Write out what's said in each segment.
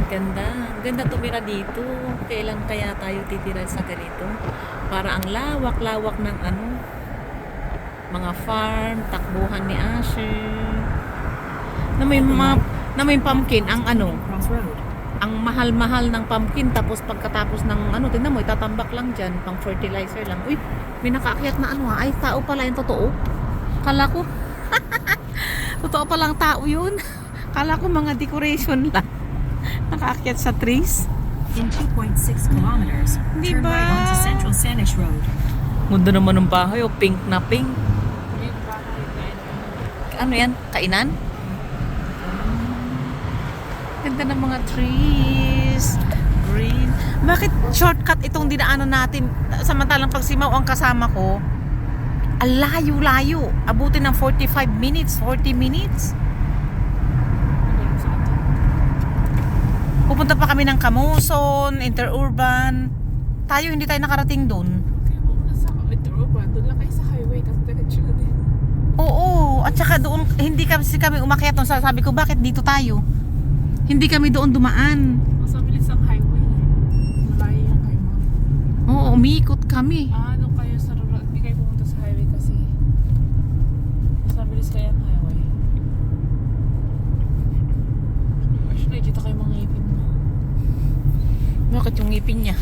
Ganda. Ganda tumira dito. Kailan kaya tayo titira sa ganito? Para ang lawak-lawak ng ano, mga farm, takbuhan ni Asher. Na may pumpkin, ang ano, ang mahal-mahal ng pumpkin, tapos pagkatapos ng ano, tingnan mo, itatambak lang dyan, pang fertilizer lang. Uy, may nakaakyat na ano ha, ay tao pala yung totoo. Kala ko, totoo palang tao yun. Kala ko mga decoration lang. Nakaakyat sa trees. In 2.6 kilometers, turn Diba? right onto Central Sanish Road. Mundo naman ng bahay, oh, pink na pink. Ano yan? Kainan? Ganda ng mga trees. Green. Bakit shortcut itong dinaanan natin? Samantalang pag simaw ang kasama ko, ang layo-layo. Abutin ng 45 minutes, 40 minutes. Pupunta pa kami ng Camuson, Interurban. Tayo, hindi tayo nakarating dun. Kaya mo na sa Interurban, doon lang kayo sa highway, tapos diretso na din. Oo, at saka doon, hindi kami umakyat doon. Sabi ko, bakit dito tayo? Hindi kami doon dumaan. Mas mabilis ang highway. Malayo yung kayo mo. Oo, umiikot kami. Doon kayo sa rural, hindi kayo pumunta sa highway kasi mas mabilis kaya ang highway. Gosh, nakikita kayo mga ngipin mo. Bakit yung ngipin niya?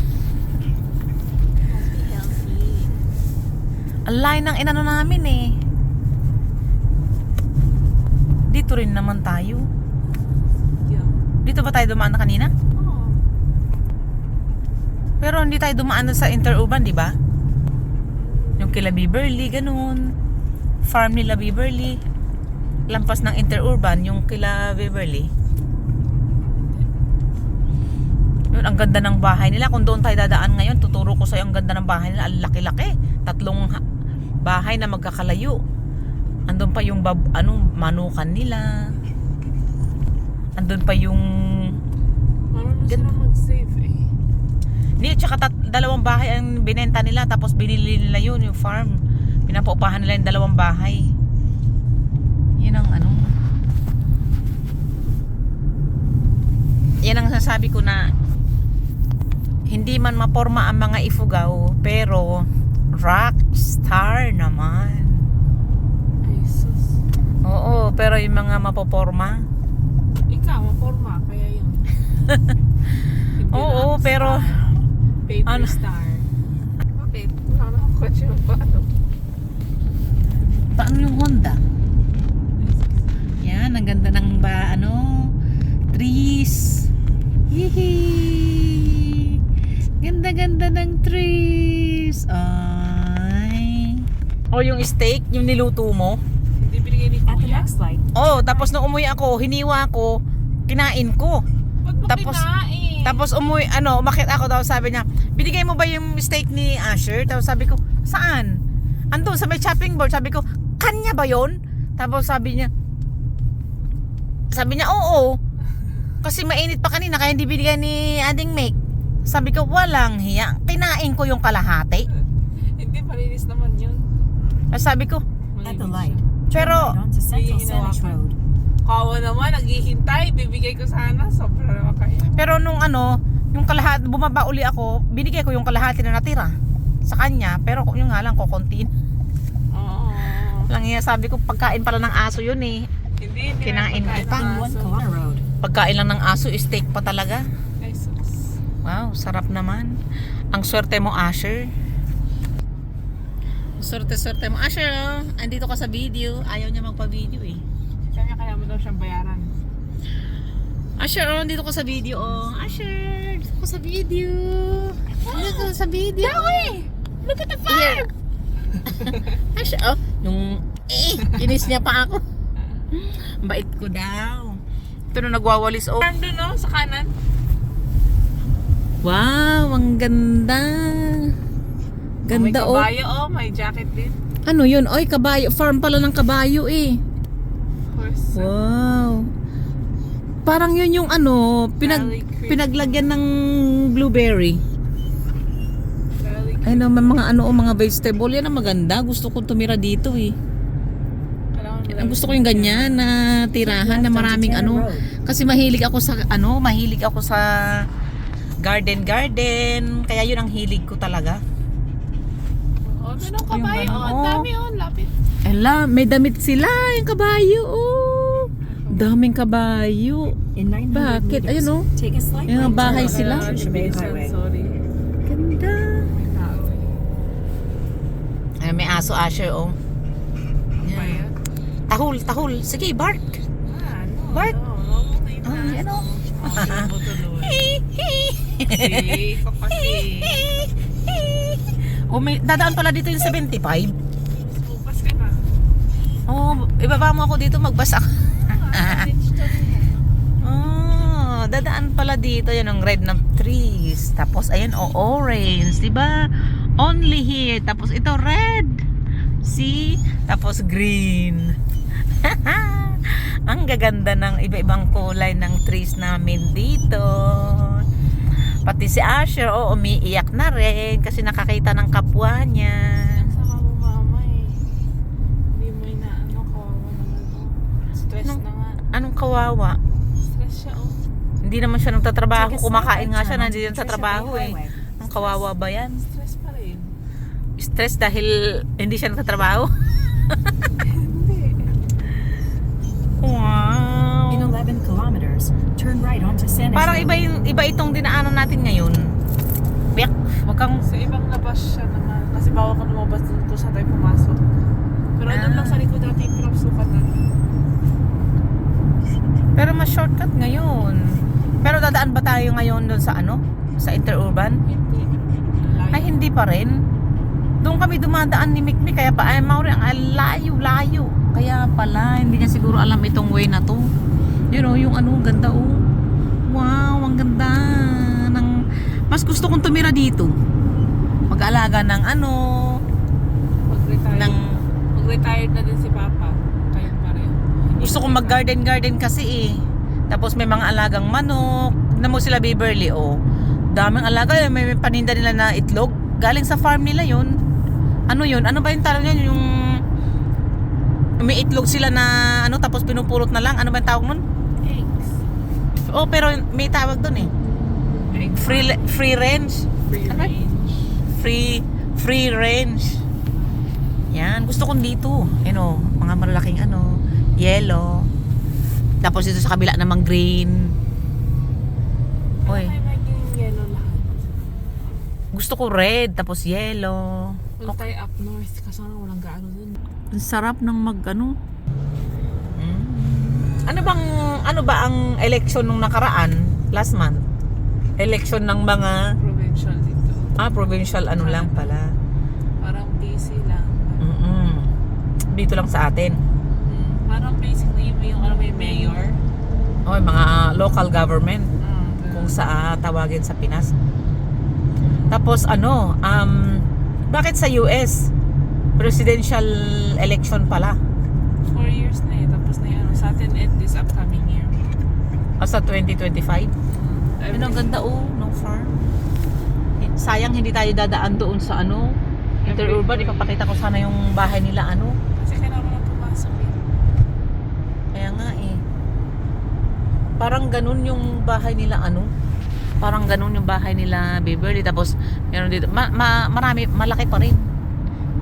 Healthy. Ang layo ng inano namin eh. Dito rin naman tayo. Yeah. Dito ba tayo dumaan na kanina? Oo. Pero hindi tayo dumaan sa Interurban, di ba? Yung kila Beverly, ganun. Farm nila Beverly. Lampas ng Interurban, yung kila Beverly. Yun, ang ganda ng bahay nila. Kung doon tayo dadaan ngayon, tuturo ko sa'yo ang ganda ng bahay nila. Ang laki-laki. 3 bahay na magkakalayo. Andun pa yung manukan nila. Andun pa yung Marunong sila mag-save eh. Hindi, tsaka 2 bahay ang binenta nila, tapos binili nila yun, yung farm. Pinapaupahan nila yung 2 bahay. Yun ang ano. Yan ang sasabi ko na hindi man maporma ang mga Ifugao, pero rockstar naman. Ay, sus. Oo, pero yung mga mapoporma. Ikaw, maporma, kaya yun. Hindi Oo, rockstar. pero Paper ano? star. Bakit? Wala na akong kotse mo pa. paano yung Honda? Yan, ang ganda ng trees. Hihi. Ganda-ganda ng trees. Ay. O yung steak, yung niluto mo. Hindi binigay ni At the Kuya. next light, Oh, tapos nung umuwi ako, hiniwa ko, kinain ko. Ba't mo Tapos- kinain? Tapos umakit ako, daw sabi niya, binigay mo ba yung steak ni Asher? Tapos sabi ko, saan? Andun sa may chopping board. Sabi ko, kanya ba yon? Tapos sabi niya, oo. Kasi mainit pa kanina, kaya hindi binigay ni Ading Make. Sabi ko, walang hiya. Kinain ko yung kalahati. Hindi, malinis naman yun. Tapos sabi ko, at the Malinis light, yun. pero, right onto Central Hindi Sanish hinawakan. Road. Kawa naman, naghihintay. Bibigay ko sana. Sobra naman kayo. pero nung yung kalahati, bumaba uli ako, binigay ko yung kalahati na natira sa kanya. Pero yung nga lang, kukuntiin. Oo. Lang hiya, sabi ko, pagkain pala ng aso yun eh. Hindi. Kinain ko pa. In 1 kilometer road, Pagkain lang ng aso, steak pa talaga. Ay, sus. Wow, sarap naman. Ang swerte mo, Asher. Swerte mo. Asher, oh, andito ka sa video. Ayaw niya magpa-video eh. Kaya kaya mo daw siyang bayaran. Asher, oh, andito ka sa video. Oh. Asher, andito ka sa video. Andito ka sa video. Look at the farm. Asher, oh, inis niya pa ako. Bait ko daw. Ito na nagwawalis. Oh. Farm doon, no? Sa kanan. Wow, ang ganda. May Ganda, oh. kabayo, may jacket din. Ano yun? Oy, kabayo. Farm pala ng kabayo eh. Horse. Wow. Parang yun yung Valley Creek. pinaglagyan ng blueberry. Valley Creek. Ay naman mga mga vegetable. Yan ang maganda. Gusto kong tumira dito eh. Kailangan mo Ang gusto ko yung ganyan na tirahan na maraming ano. Kasi mahilig ako sa garden. Kaya yun ang hilig ko talaga. Oh, Gusto meron ko yung kabayo. ganun. Oh, ang dami oh, lapit. Ela, may damit sila, yung kabayo. Oh. Daming kabayo. In 900 Bakit? meters, Ayun, oh. take a slight Yung right bahay turn sila. onto Chimay Highway. Sorry. Ganda. May tao eh. Ay, may aso, Asher, oh. Bayad. Tahol. Sige, bark. No. Bart? No, may Oh, yan, oh. Safe ako kasi. Oh, may dadaan pala dito yung 75. Bukas ka na. Oh, ibaba mo ako dito, magbasa ka. Oh, dadaan pala dito yan ang red ng trees. Tapos ayan, oh, orange, 'di ba? Only here. Tapos ito red. See? Tapos green. Ang gaganda ng iba-ibang kulay ng trees namin dito. Pati si Asher, oh, umiiyak na rin kasi nakakita ng kapwa niya. Saka mo mama eh. Hindi mo inaano, kawawa naman oh. Stress Anong- na nga. Anong kawawa? Stress siya oh. Hindi naman siya nagtatrabaho. Take a slight Kumakain nga right siya, turn onto nandiyan sa Patricia trabaho Bay eh. Highway. Ang kawawa ba yan? Stress pa rin. Stress dahil hindi siya nagtatrabaho? Hindi. Wow! In 11 kilometers, turn right onto San Parang Isidro. iba itong dinaanan natin ngayon. Piyak, wag kang... Sa ibang labas siya naman. Kasi bawal ka lumabas dun kung saan tayo pumasok. Pero doon lang sa likod natin yung pinapasukan natin. Pero mas shortcut ngayon. Pero dadaan ba tayo ngayon doon sa ano? Sa interurban? Hindi. Ay, hindi pa rin. Doon kami dumadaan ni Mikmi, kaya pa, ay, Mauri, ang layo. Kaya pala, hindi niya siguro alam itong way na to. You know, yung ano, ganda oh. Wow, ang ganda. Mas gusto kong tumira dito. Mag-alaga ng ano, Mag-retire. ng... Mag-retired na din si Papa. Kayo pa rin. Gusto kong mag-garden kasi eh. Tapos may mga alagang manok. Tignan mo sila Beverly, oh. Daming alaga, may paninda nila na itlog. Galing sa farm nila yun. Ano yun? Ano ba yung tawag niyan? Yung may itlog sila na ano, tapos pinupulot na lang. Ano ba yung tawag nun? Eggs. Oh, pero may tawag dun eh. Egg Free range. free Ano? range. Free range. Yan, gusto kong dito. Ano, mga malalaking ano, yellow. Tapos dito sa kabila namang green. Oy, Ay, maging yellow lahat. gusto ko red tapos yellow. Wala tayo up north. Kasi walang gaano dun. Ang sarap ng ano. Ano ba ang election nung nakaraan last month? Election ng mga Provincial dito. provincial ano lang pala. Parang busy lang. Dito lang sa atin. Parang basically yung ano may mayor. Oh, mga local government kung Kung sa tawagin sa Pinas. Tapos bakit sa US presidential election pala? 4 years na eh. Tapos na yun. Sa atin this upcoming year. Sa 2025. Ano ang ganda ng farm. Sayang hindi tayo dadaan doon sa ano, interurban. Ipapakita ko sana yung bahay nila ano. Kasi kailangan mo na pumasok eh. Kaya nga eh. Parang ganun yung bahay nila ano. Parang ganun yung bahay nila Beverly. Tapos meron dito. Marami, malaki pa rin.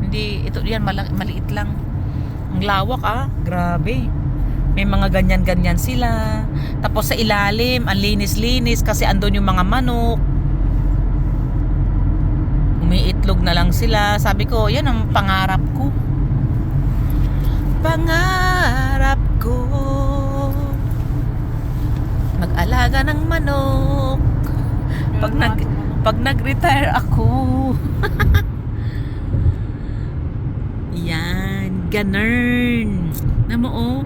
Hindi, ito yan, maliit lang. Ang lawak grabe. May mga ganyan-ganyan sila. Tapos sa ilalim, ang linis-linis kasi andun yung mga manok. Umiitlog na lang sila. Sabi ko, yan ang pangarap ko. Pangarap ko mag-alaga ng manok. Pag nag-retire ako. Yan, ganun. Namo oh.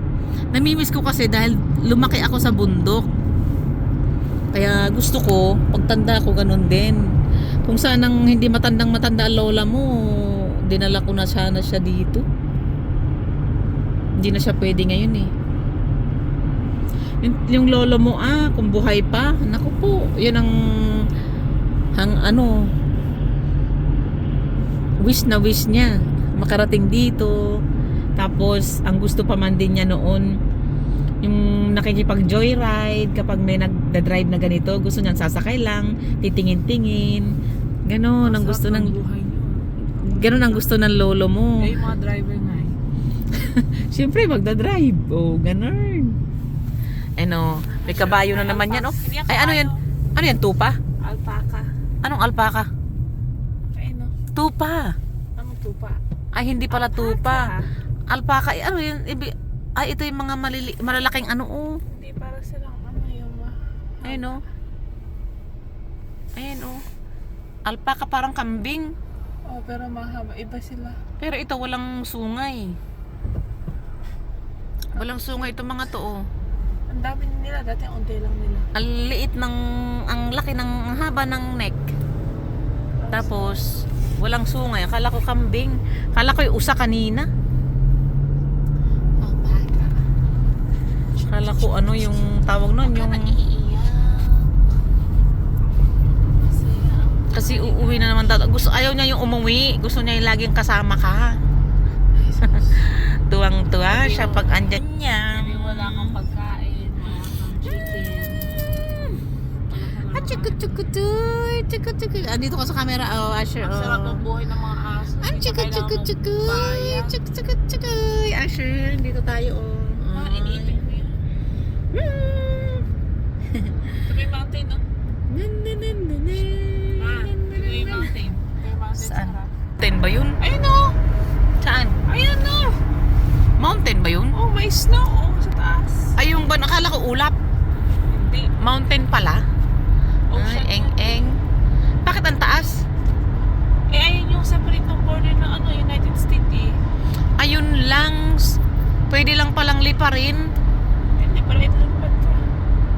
Namimiss ko kasi dahil lumaki ako sa bundok. Kaya gusto ko, pagtanda ko ganun din. Kung sanang hindi matandang-matanda lola mo, dinala ko na sana siya dito. Hindi na siya pwede ngayon eh. Yung lolo mo kung buhay pa, naku po, yun ang wish na wish niya makarating dito. Tapos, ang gusto pa man din niya noon, yung nakikipag-joyride, kapag may nagda-drive na ganito, gusto niyang sasakay lang, titingin-tingin. Ganon, ang gusto ng... buhay niyo. Ganon ang gusto ng lolo mo. Eh, yung mga driver nga eh. Siyempre, magda-drive. Oh, ganon. Ano, may kabayo na naman yan, oh. Ay, ano yan? Ano yan, tupa? Alpaca. Anong alpaka? Ay, no. Tupa. Anong tupa? Ay, hindi pala tupa. Alpaca. Alpaka, ano yun? Ay, ito yung mga malalaking ano, oh. Hindi para silang ano yung Ayun, oh. Ayun, oh. Alpaka parang kambing. Oh, pero mahaba. Iba sila. Pero ito, walang sungay. Walang sungay itong mga to, oh. Ang dami nila. Dati ang unti lang nila. Ang liit ng, ang laki ng, ang haba ng neck. Tapos, walang sungay. Akala ko kambing. Akala ko yung usa kanina. Alpaca. Akala ko ano yung tawag nun, yung... Kasi uuwi na naman daw. Gusto, ayaw niya yung umuwi. Gusto niya yung laging kasama ka. Tuwang-tuwa siya pag andyan niya. Hindi wala kang pagkain. Wala kang chicken. Ah, chukut-chukutoy. Chukut-chukut. Andito ka sa camera. Oh, Asher. Ang sarap ng Oh. buhay ng mga aso. Ang Hindi ka kailangan chukut-chukutoy. magbayad. Chukut-chukutoy. Asher, dito tayo. Oh. Ah, iniipit mo yun. Ito may mountain, no? Ah, ito may mountain. May mountain Saan? sarap. Mountain ba yun? Ayun, no! Saan? Ayun, no! Mountain ba yun? Oh, may snow. Oh, sa taas. Ay, yung ba? Nakala ko ulap. Hindi. Mountain pala. Ocean. Ay, eng-eng. Bakit ang taas? Eh, ayun yung separate ng border ng ano, United States, eh. Ayun lang. Pwede lang palang liparin. Hindi pa rin lumpat ka.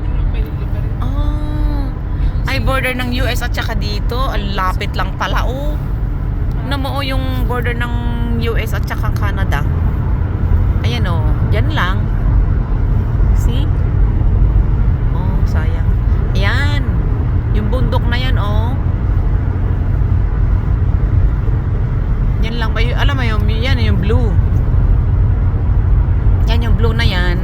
Hindi mo pwede pa rin. Oh. Ay, border ng US at saka dito. Ang lapit lang pala, oh. Namuo yung border ng US at saka Canada. Ayan, oh. Diyan lang. See? Oh, sayang. Ayan. Yung bundok na yan, oh. Yan lang ba yun? Alam mo yung, yan yung blue. Yan yung blue na yan.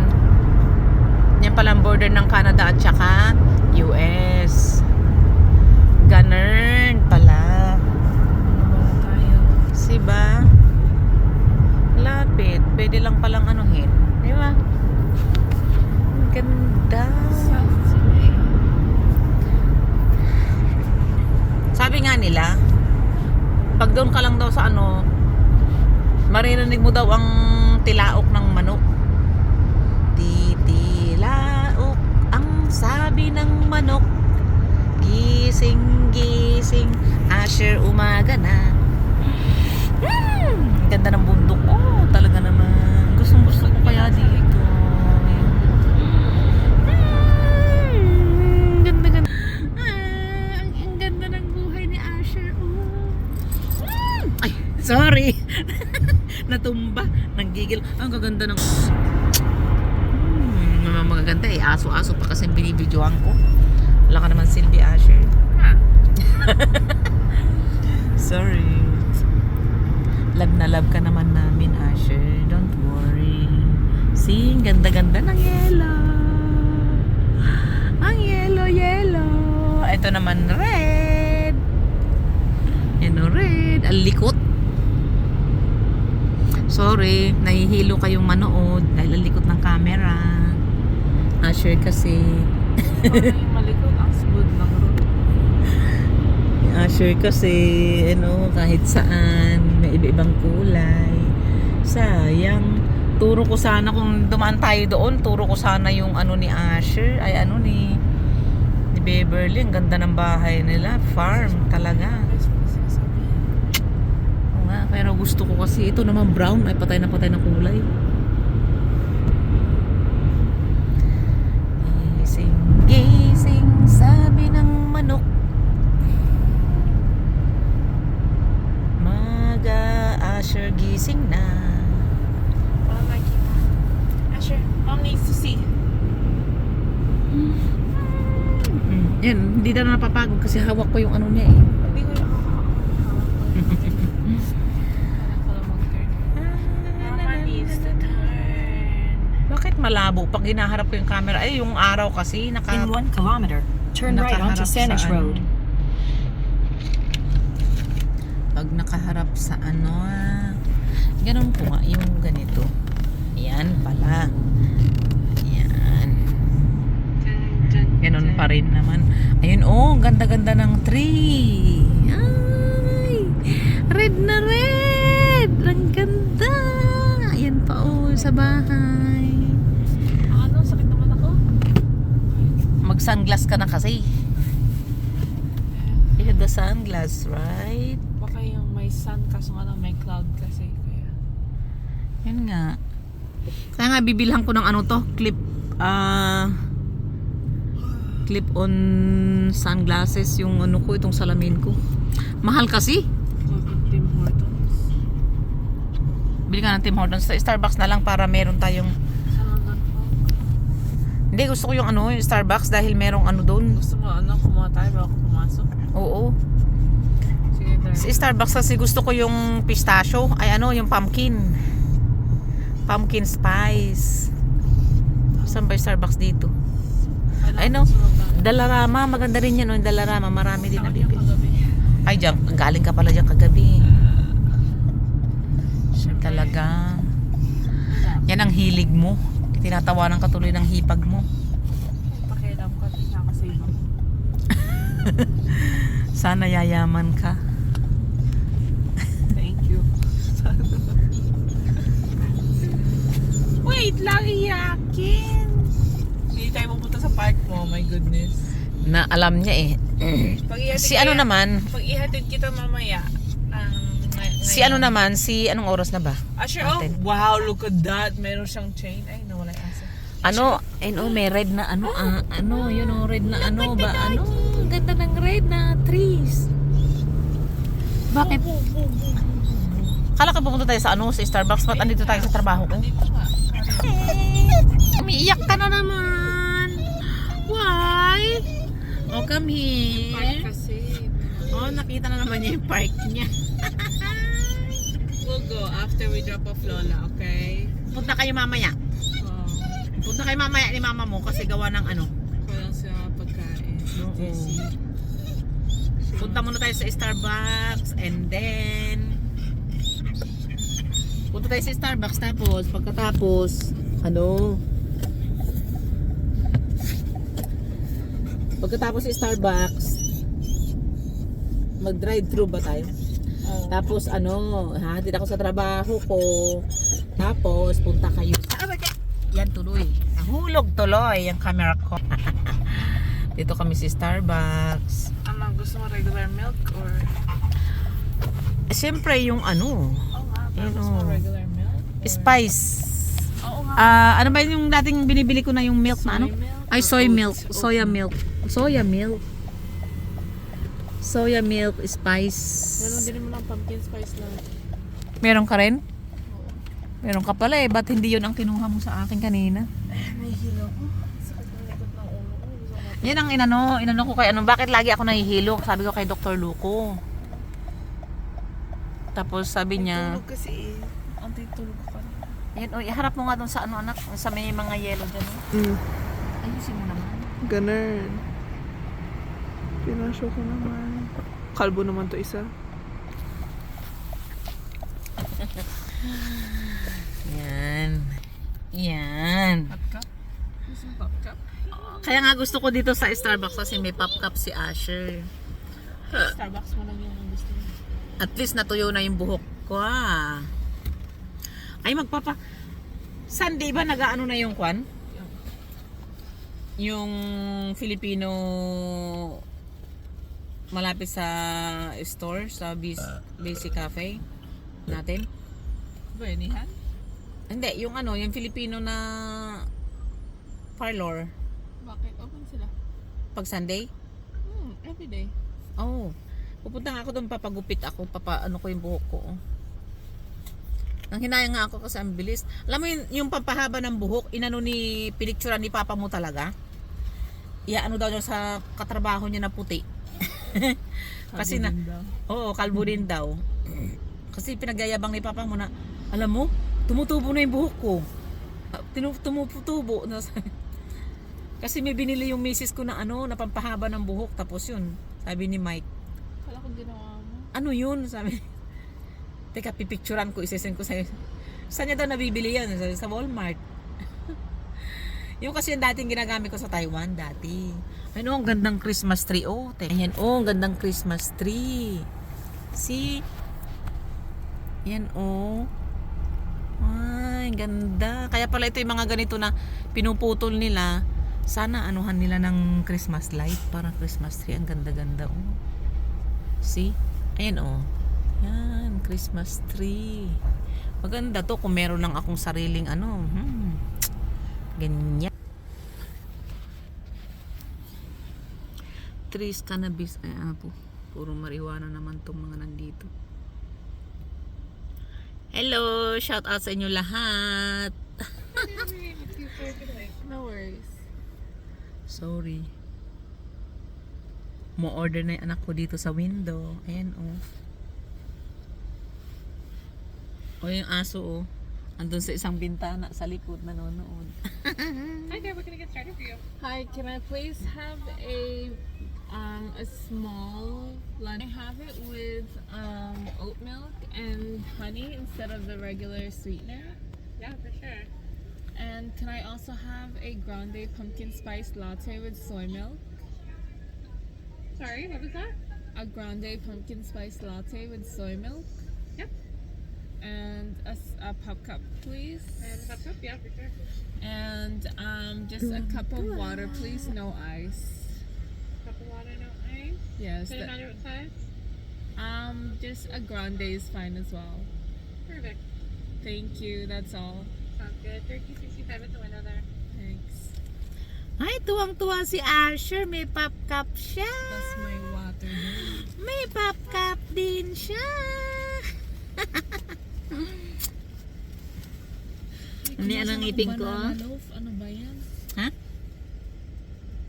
Yan pala ang border ng Canada at saka US. Ganun pala. Wala tayo. Siba? Lapit. Pwede lang palang anuhin. Di ba? Ang ganda. South sila, eh. Sabi nga nila, pag doon ka lang daw sa ano, maririnig mo daw ang tilaok ng manok. Titilaok ang sabi ng manok. Gising, gising, Asher, umaga na. Ganda ng bundok. Oh, talaga naman. Gustong gusto ko kaya dito. Ganda, ganda. Ang ganda ng buhay ni Asher. Oh. Ay, sorry. Natumba. Nanggigil. Ang gaganda ng... Mga magaganda eh. Aso-aso pa kasi binibidyoan ko. Wala ka naman silbi, Asher. Ha? Sorry. Love na love ka naman namin, Asher. Don't worry. See, ang ganda-ganda ng yellow. Ang yellow, yellow. Ito naman, red. Yan o, red. Ang likot. Sorry, nahihilo kayong manood dahil ang likot ng camera. Asher kasi. Yung malikot, ang smooth ng road. Asher kasi, ano, kahit saan, may iba-ibang kulay. Sayang. Turo ko sana, kung dumaan tayo doon, turo ko sana yung ano ni Asher, ay ano ni Beverly. Ang ganda ng bahay nila. Farm talaga. Oo nga, pero gusto ko kasi, ito naman brown, ay patay na kulay. Gising, gising, sabi ng manok. Asher, gising na. Parang nakikita. Asher, mom needs to see. Yan, hindi na napapagod kasi hawak ko yung ano niya eh. Hindi ko yung hawak ko. Parang ko lang mag-turn. Mama needs malabo pag hinaharap ko yung camera. Ay, yung araw kasi In 1 kilometer, turn right onto nakaharap Saanich sa Road. Pag nakaharap sa ano, ganun po nga, yung ganito. Yan pala. Yan. Ganun pa rin naman. Ayun, oh, ganda-ganda ng tree. Ay, red na red. Ang ganda. Ayan pa, oh, sa bahay. Ano, sakit naman ako. Mag-sunglass ka na kasi. You have the sunglass, right? Baka yung may sun kaso nga lang may cloud kasi. Kaya. Yun nga. Kaya nga bibilhan ko ng ano to, clip on sunglasses yung ano ko, itong salamin ko. Mahal kasi. Tim Hortons. Bili ka ng Tim Hortons sa Starbucks na lang para meron tayong Sa London po. hindi, gusto ko yung ano, yung Starbucks dahil merong ano doon. Gusto mo ano, kumuha tayo bago pumasok? Oo. Sige, there. Sa Starbucks kasi gusto ko yung pistachio, ay ano, yung pumpkin spice. Saan ba yung Starbucks dito? Ay no, Dalarama, maganda rin yan, no? Yung Dalarama, marami din nabibili. Ay, diyan, galing ka pala diyan kagabi. Talaga. Yan ang hilig mo. Tinatawanan ka tuloy ng hipag mo. Pakialam ko at nakasave ako. Sana yayaman ka. Thank you. Wait lang, iyakin. Hindi tayo pupunta sa park mo, my goodness. Na alam niya eh. Pag ihatid Si ano naman, Pag ihatid kita mamaya, si ano naman, si anong oras na ba? Asher, oh, Natin. wow, look at that. Meron siyang chain. Ay, nawala yung asa. Ano, may red na ano, ano, yun oh, red na ano ba? Ano, ganda ng red na trees. Bakit? Kala ka pupunta tayo sa ano, sa Starbucks, ba't andito tayo sa trabaho ko? Dito nga. Umiiyak ka na naman. Why? Oh, come Park here. kasi. Oh, nakita na naman niya yung park niya. We'll go after we drop off Lola, okay? Punta kayo mamaya. Oh, Punta kayo mamaya ni mama mo kasi gawa ng ano. walang sa pagkain. Oo. Busy. Punta muna tayo sa Starbucks and then punta tayo sa Starbucks tapos pagkatapos ano pagkatapos sa Starbucks mag drive thru ba tayo? Oh. Tapos ano, hatid ako sa trabaho ko. Tapos punta kayo. Yan tuloy. Nahulog tuloy yung camera ko. Dito kami sa Starbucks. Ano, gusto mo regular milk or? Siyempre yung ano, Oo nga, pero Ano? gusto mo regular milk? Or? spice. Oo nga. Ano ba yung dating binibili ko na yung milk na ano? Soy milk Ay, or soy oats? milk. Oat Soya milk. Soya milk. Soya milk spice. Meron din mo lang pumpkin spice lang. Meron ka rin? Meron ka pala eh. Ba't hindi yun ang kinuha mo sa akin kanina? May hilo ko. Sakit ng likod ng ulo ko. Gusto ko Yan ang inano ko kay ano. Bakit lagi ako nahihilo? Sabi ko kay Dr. Luco. Tapos sabi niya, tulog kasi eh. Antay tulog ko pa. yan, oh, iharap mo nga dun sa ano anak. Sa may mga yellow dyan. Oh. Ayusin mo naman. Ganun. Pinasyo ko naman. Kalbo naman to isa. Yan. Yan. Hot cup? Gusto mo hot cup? Kaya nga gusto ko dito sa Starbucks kasi may pop cup si Asher. Starbucks mo lang yung gusto mo. At least natuyo na yung buhok ko Ay Sunday ba nag-ano na yung kwan? Yung Filipino malapit sa store sa Basic Cafe natin. Benihan? Hindi, yung ano, yung Filipino na parlor Bakit? Open sila? pag Sunday. Everyday. Oh, pupunta nga ako doon, papagupit ako, ano ko yung buhok ko. Nang hinayang nga ako kasi ang bilis. Alam mo yung pampahaba ng buhok, pinicturean ni papa mo talaga. Ano daw niya sa katrabaho niya na puti. Kasi oo, kalbo din daw. Kasi pinagyayabang ni papa mo na, alam mo, tumutubo na yung buhok ko. Tumutubo na kasi may binili yung misis ko na ano, na pampahaba ng buhok. Tapos yun, sabi ni Mike, Kala ko ginawa mo. ano yun? Sabi, teka, pipicturan ko, isesend ko sa'yo. Saan niya daw nabibili yan? Sabi, sa Walmart. Yung kasi yung dating ginagamit ko sa Taiwan, dati. Ano, ang gandang Christmas tree. Oh, ayan, oh, ang gandang Christmas tree. See? Yan, oh. Ay, ganda. Kaya pala ito yung mga ganito na pinuputol nila. Sana anuhan nila ng Christmas light. Parang Christmas tree. Ang ganda-ganda, oh. See? Ayan, oh. Yan, Christmas tree. Maganda to kung meron lang akong sariling ano. Ganyan. Trees, cannabis. Ay, ano po. Puro marijuana naman tong mga nandito. Hello! Shout out sa inyo lahat. No worries. Sorry. Mo-order na yung anak ko dito sa window. Ayan, oh. O yung aso, oh. Andun sa isang bintana sa likod nanonood. Hi there, we're gonna get started for you. Hi, can I please have a small lunch? I have it with oat milk and honey instead of the regular sweetener. Yeah, for sure. And can I also have a grande pumpkin spice latte with soy milk? Sorry, what was that? A grande pumpkin spice latte with soy milk. Yep. And a pup cup, please. And a pup cup, yeah, for sure. And just a cup of water, please. No ice. Cup of water, no ice. Yes. Does it matter what size? Just a grande is fine as well. Perfect. Thank you. That's all. Sounds good. 3065 at the window there. Thanks. Ay, tuwang-tuwa si Asher. May pop cup siya. That's my water. May pop cup din siya. Ano yan ang ngipin ko? Banana loaf? Ano ba yan? Ha?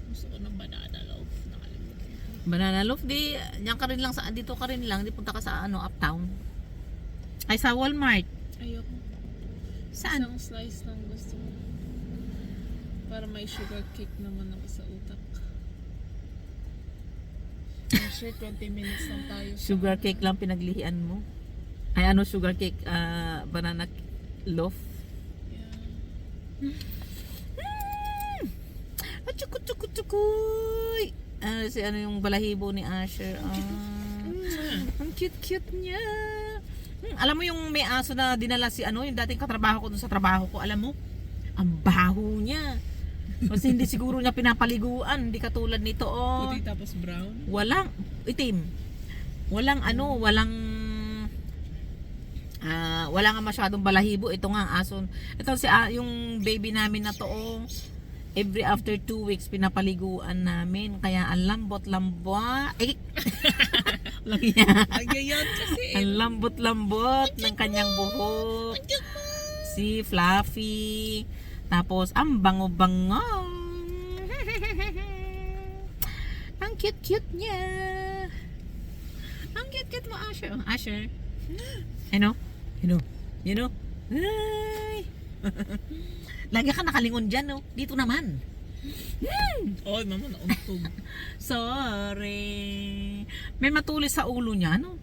Gusto ko ng banana loaf. Nakalimutan ko. Banana loaf, di, yan ka rin lang sa, dito ka rin lang, di punta ka sa ano, uptown. Ay, sa Walmart. Ayoko. Saan? Isang slice lang gusto ko. Para may sugar cake naman ako sa utak. I'm sure 20 minutes lang tayo. Sugar cake lang pinaglihian mo. Ay, ano, sugar cake, banana loaf. Yeah. Atsukutsukutsukuy! Si ano yung balahibo ni Asher. Ang cute-cute niya. Alam mo yung may aso na dinala si ano, yung dating katrabaho ko dun sa trabaho ko, alam mo? Ang baho niya. Kasi hindi siguro niya pinapaliguan, hindi katulad nito, oh. Puti tapos brown. Walang itim. Walang ano, walang wala nga masyadong balahibo. Ito nga ang aso. Ito si yung baby namin na to, oh. Every after 2 weeks pinapaliguan namin. Kaya ang lambot-lambot. Lang yan. Agayon kasi. Ang lambot-lambot ng kanyang buhok. Si Fluffy. Tapos ang bango-bango. Ang cute-cute niya. Ang cute-cute mo, Asher. Asher. Ano? You know? Ay. Lagi ka nakalingon dyan, no? Dito naman. Oy, mama, nauntog. Sorry. May matulis sa ulo niya, no?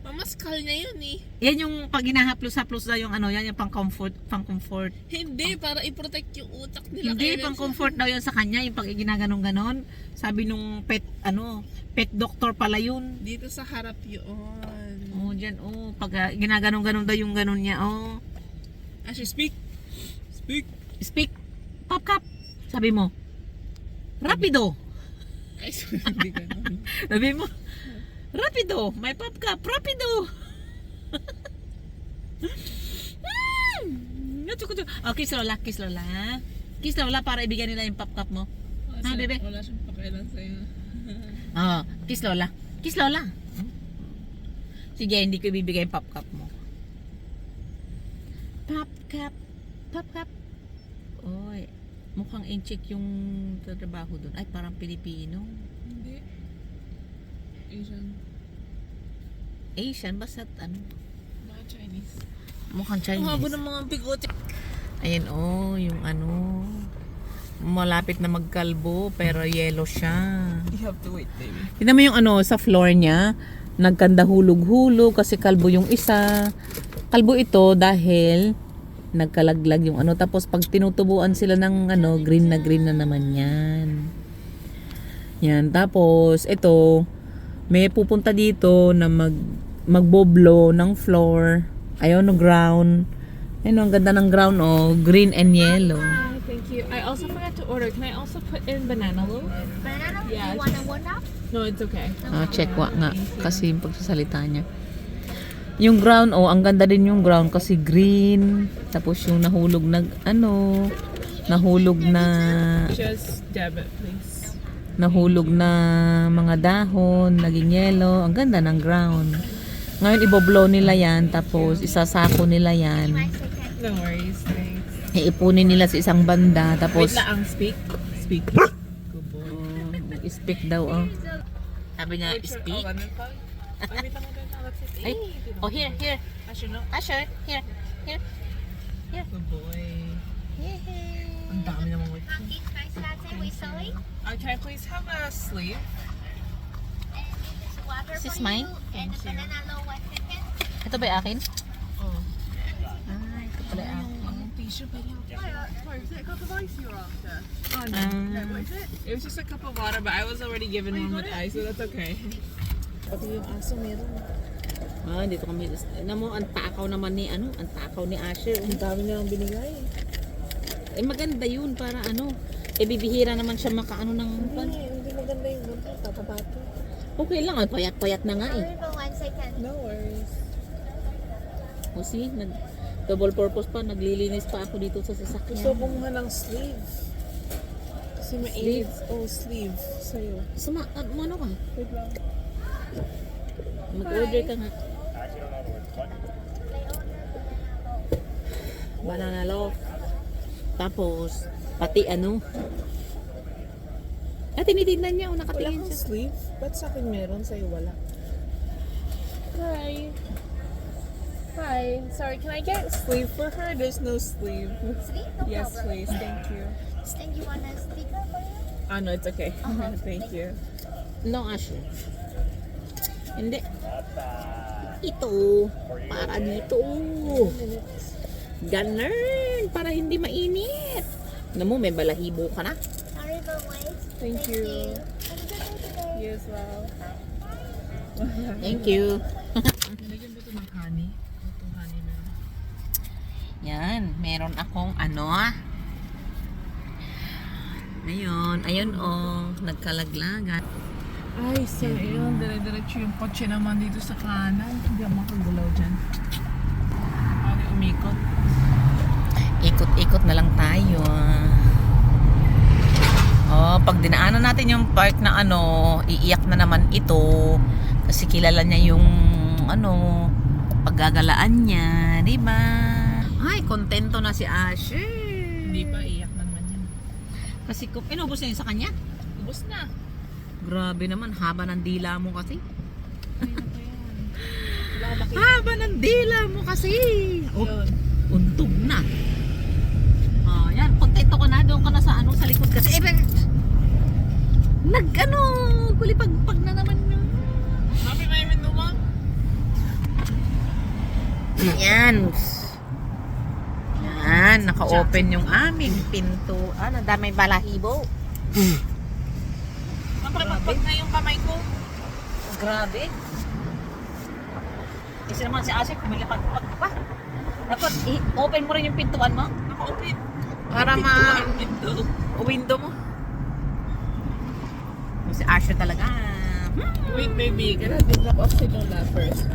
Mamaskal niya yun eh. Yan yung pag hinahaplos-haplos na yung ano, yan yung pang-comfort. Hindi, para i-protect yung utak nila. Hindi, Kaya pang-comfort daw yan sa kanya, yung pag ginaganon-ganon. Sabi nung pet doctor pala yun. dito sa harap yun. Oh, dyan, oh. Pag ginaganon-ganon daw yung ganon niya, oh. Asher, speak. Speak. Pop cup. Sabi mo. Rapido. Ay, sorry, hindi ganun. Sabi mo. Rapido. May pop cup. Rapido. Oh, kiss Lola. Kiss Lola. Kiss Lola para ibigyan nila yung pop cup mo. Ah, bebe. Wala siyang pakailan sa'yo. Oh, kiss Lola. Kiss Lola. Sige, hindi ko ibibigay yung pop cup mo. Pop cup. Pop cup. Oy, mukhang incheck yung trabaho doon. Ay, parang Pilipino. Hindi. Asian. Asian, basta ano. Mga Chinese. Mukhang Chinese. Ang haba ng mga bigote. Ayan oh, yung ano. Malapit na magkalbo pero yellow siya. You have to wait, baby. Tignan mo yung ano sa floor niya. Nagkanda hulog-hulog kasi kalbo yung isa. Kalbo ito dahil nagkalaglag yung ano. Tapos pag tinutubuan sila ng ano, green na naman yan. Yan. Tapos ito, may pupunta dito na magboblo ng floor. Ayaw no ground. Ayun, ang ganda ng ground oh. Green and yellow. Hi, thank you. I also forgot to order. Can I also put in banana loaf? Banana? Yeah, You want a one up? No, it's okay. Check wa nga. Kasi yung pagsasalita niya. Yung ground, oh, ang ganda din yung ground kasi green. Tapos yung nahulog na, ano, nahulog na, Just debit, please. nahulog na mga dahon, naging yellow. Ang ganda ng ground. Ngayon, iboblow nila yan. Tapos, isasako nila yan. No worries, thanks. Iipunin nila sa isang banda. Wait Tapos, lang, speak. Speak. Good boy. speak daw, oh. Sabi niya, Wait, speak. oh, ganun pa? Ay, wait lang, wait lang. Let's see. Ay, oh, here. I should know. Asher, here. Good boy. Ang dami namang wait. Pumpkin spice latte with soy. Okay, please have a sleeve. And this is water This is for mine? you. And the banana low 1 second. Ito ba yung akin? Oh. Ah, ito pala yung akin. Tissue pa lang. Sorry, is it a cup of ice you were after? Oh, Ah. It was just a cup of water, but I was already given one with ice, so that's okay. Pati yung aso meron. Dito kami. Alam mo, ang takaw naman ni, ano, ang takaw ni Asher. Ang dami nilang binigay. Eh, maganda yun para ano. Eh, bibihira naman siya makaano ng pan. Hindi maganda yung ganito. Tatapato. Okay lang, payat-payat na nga eh. Only for 1 second. No worries. O see, double purpose pa, naglilinis pa ako dito sa Gusto sasakyan. kumuha ng sleeve. Kasi mainit. Oh, sleeve. Sa'yo. Ano ka? Wait lang. Mag-order ka nga. Banana loaf. Tapos, pati ano. Tinitignan niya, Wala nakatingin kang siya. sleeve? Ba't sa akin meron? Sa'yo wala. Hi. Hi. Sorry, can I get sleeve for her? There's no sleeve. Sleep? No Yes, problem. please. Thank you. And you want a sticker for you? Ah, no, it's okay. Thank you. No, Asher. Hindi. Ito. Para dito. Ganun. Para hindi mainit. Alam mo, may balahibo ka na. Sorry for wait. Thank you. Have a good day today. You as well. Thank you. Nilagyan ba ito ng honey? Itong honey na. Yan. Meron akong ano. Ayun oh. Nagkalaglagan. Ay, so yun. Dire-diretso yung kotse naman dito sa kanan. Hindi ako makagulaw dyan. Paano umikot? Ikot-ikot na lang tayo. Oh, pag dinaanan natin yung park na ano, iiyak na naman ito. Kasi kilala niya yung ano, paggagalaan niya, di ba? Ay, kontento na si Asher. Hindi pa, iyak naman yan. Kasi kung inubos na yun sa kanya. Ubus na. Grabe naman, haba ng dila mo kasi. Ay, na pa yan. Wala ko makita. Haba ng dila mo kasi. Yun. Untog na. Oh, yan, kontento ka na doon ka na sa ano sa likod kasi kulipagpag na naman yun. Happy may window mo? Yan. Yan, naka-open yung aming pinto. Ang damay balahibo. Napapagpag na yung kamay ko. Grabe. Kasi naman si Asik, kumilipagpag pa. Dapat i-open mo rin yung pintuan mo. Naka-open. Para Window. window mo. Si Asher talaga. Wait, baby. Gonna drop off si Lola first.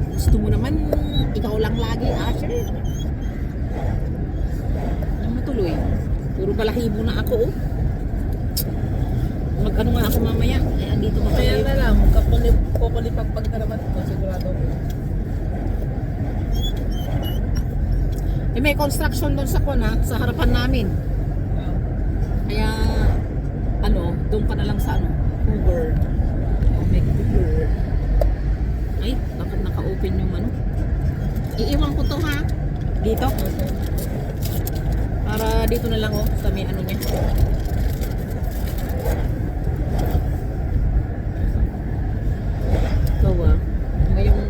Gusto mo naman, ikaw lang lagi, Asher. Ano matuloy? Puro balahibo na ako, oh. Mag-ano nga ako mamaya. Eh, andito ba Kaya kayo? na lang. Kukulipagpag na naman ito. Sigurado. Eh, may construction doon sa kuna, sa harapan namin. Kaya, ano, doon ka na lang sa ano, Hoover. Oh, may Hoover. Ay, bakit naka-open yung ano? Iiwan ko to ha. Dito? Para dito na lang oh, sa may ano niya. Ikaw ah, ngayong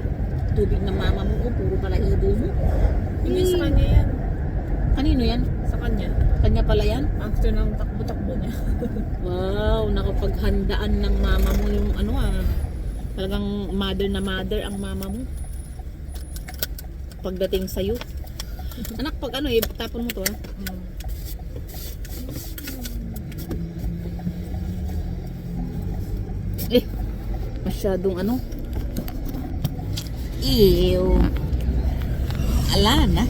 tubig ng mama mo, oh, puro balahibo mo. Hindi sa kanya yan. Kanino yan? Sa kanya. Kanya pala yan? After ng takbo-takbo niya. Wow, nakapaghandaan ng mama mo yung ano ah. Talagang mother na mother ang mama mo. Pagdating sa'yo. Anak, pag ano eh, tapon mo to ah. Eh, masyadong ano. Ew. Ala na.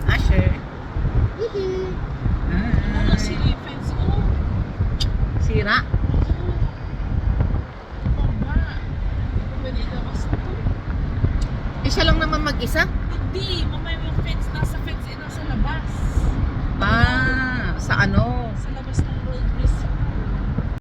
Asher. Ano sila yung fence? Oh, Sira. baba. Pwede ilabas ito. Eh, siya lang naman mag-isa. Hindi, mamaya yung fence, nasa fence